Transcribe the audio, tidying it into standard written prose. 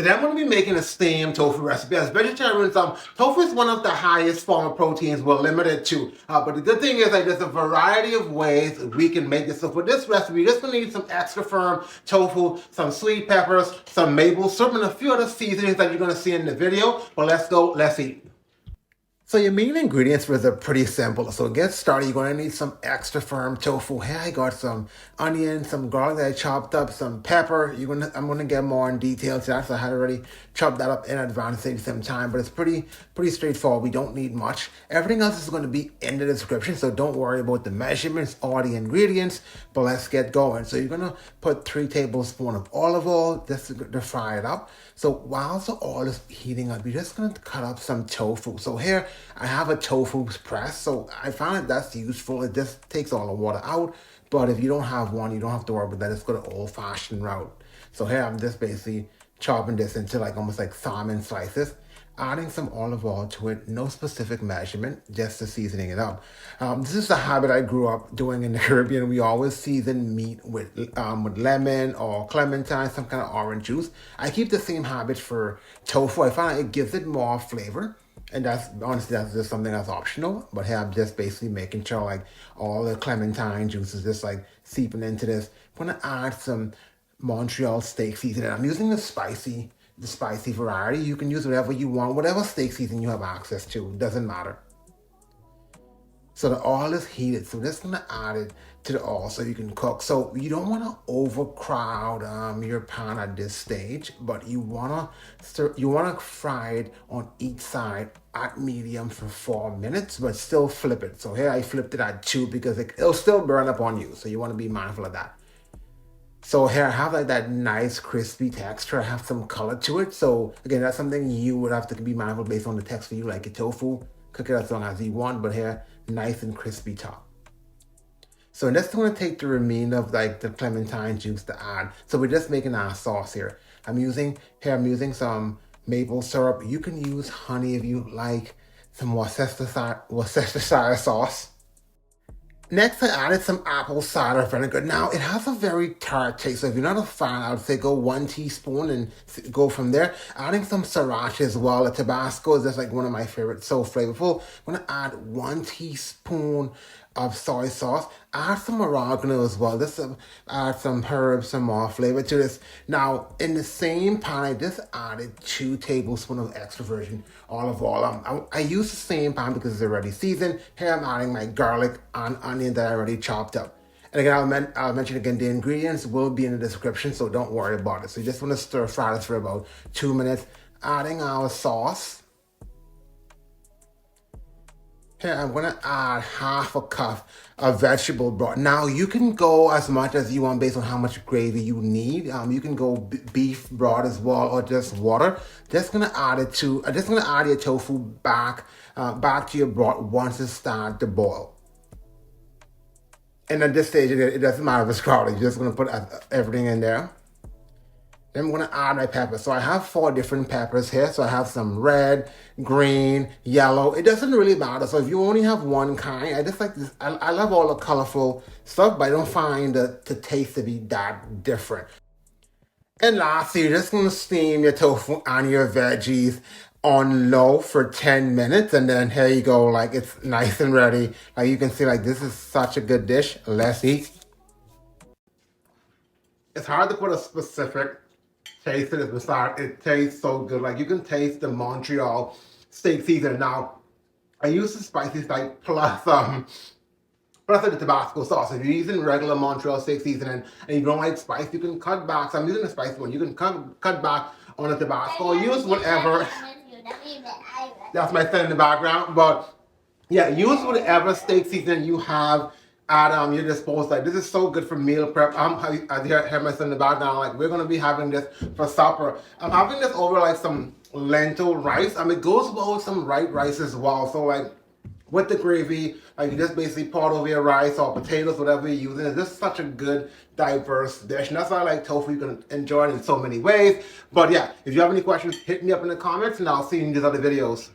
Today I'm going to be making a steamed tofu recipe. As vegetarians, tofu is one of the highest form of proteins we're limited to. But the good thing is that there's a variety of ways we can make this. So for this recipe, you're just going to need some extra firm tofu, some sweet peppers, some maple syrup, and a few other seasonings that you're going to see in the video. But let's go, let's eat. So your main ingredients for this are pretty simple. So to get started, you're going to need some extra firm tofu. Here I got some onion, some garlic that I chopped up, some pepper. I'm going to get more in detail to that. So I had already chopped that up in advance to save some time, but it's pretty straightforward. We don't need much. Everything else is going to be in the description, so don't worry about the measurements or the ingredients, but let's get going. So you're going to put 3 tablespoons of olive oil just to fry it up. So while the oil is heating up, you're just going to cut up some tofu. So here I have a tofu press, so I find that's useful. It just takes all the water out, but if you don't have one, you don't have to worry about that. It's got an old-fashioned route. So here I'm just basically chopping this into almost like salmon slices, adding some olive oil to it, no specific measurement, just to seasoning it up. This is a habit I grew up doing in the Caribbean. We always season meat with lemon or clementines, some kind of orange juice. I keep the same habit for tofu. I find it gives it more flavor. And that's just something that's optional. But here I'm just basically making sure all the clementine juice is just seeping into this. I'm gonna add some Montreal steak seasoning. I'm using the spicy variety. You can use whatever you want, whatever steak seasoning you have access to, doesn't matter. So the oil is heated, so we're just gonna add it to the oil so you can cook. So you don't want to overcrowd your pan at this stage, but you wanna fry it on each side at medium for 4 minutes, but still flip it. So here I flipped it at 2 because it'll still burn up on you. So you want to be mindful of that. So here I have that nice crispy texture. I have some color to it. So again, that's something you would have to be mindful based on the texture you like your tofu. Cook it as long as you want, but here, nice and crispy top. So I'm just going to take the remainder of the clementine juice to add. So we're just making our sauce here. I'm using some maple syrup. You can use honey if you like, some Worcestershire sauce. Next, I added some apple cider vinegar. Now, it has a very tart taste, so if you're not a fan, I would say go 1 teaspoon and go from there. Adding some sriracha as well. The Tabasco is just one of my favorites, so flavorful. I'm going to add 1 teaspoon of soy sauce. Add some oregano as well. Just add some herbs, some more flavor to this. Now, in the same pan, I just added 2 tablespoons of extra virgin olive oil. I use the same pan because it's already seasoned. Here I'm adding my garlic and onion that I already chopped up. And again, I'll mention again, the ingredients will be in the description, so don't worry about it. So you just want to stir fry this for about 2 minutes. Adding our sauce. Here, I'm going to add 1/2 cup of vegetable broth. Now, you can go as much as you want based on how much gravy you need. You can go beef broth as well or just water. Just going to add your tofu back to your broth once it starts to boil. And at this stage, it doesn't matter if it's crowded. You're just going to put everything in there. Then I'm going to add my peppers. So I have 4 different peppers here. So I have some red, green, yellow. It doesn't really matter. So if you only have one kind, I just like this. I love all the colorful stuff, but I don't find the taste to be that different. And lastly, you're just going to steam your tofu and your veggies on low for 10 minutes. And then here you go. It's nice and ready. You can see, this is such a good dish. Let's eat. It's hard to put a specific taste it beside it tastes so good. You can taste the Montreal steak seasoning. Now, I use the spices plus the Tabasco sauce. If you're using regular Montreal steak seasoning and you don't like spice, you can cut back. So I'm using the spicy one. You can cut back on the Tabasco. Use whatever. That's my son in the background. But yeah, use whatever steak seasoning you have at your disposal. This is so good for meal prep. I hear my son in the background. We're gonna be having this for supper. I'm having this over some lentil rice. It goes well with some white rice as well. So with the gravy, you just basically pour it over your rice or potatoes, whatever you're using. It's just such a good, diverse dish. And that's why I like tofu. You can enjoy it in so many ways. But yeah, if you have any questions, hit me up in the comments and I'll see you in these other videos.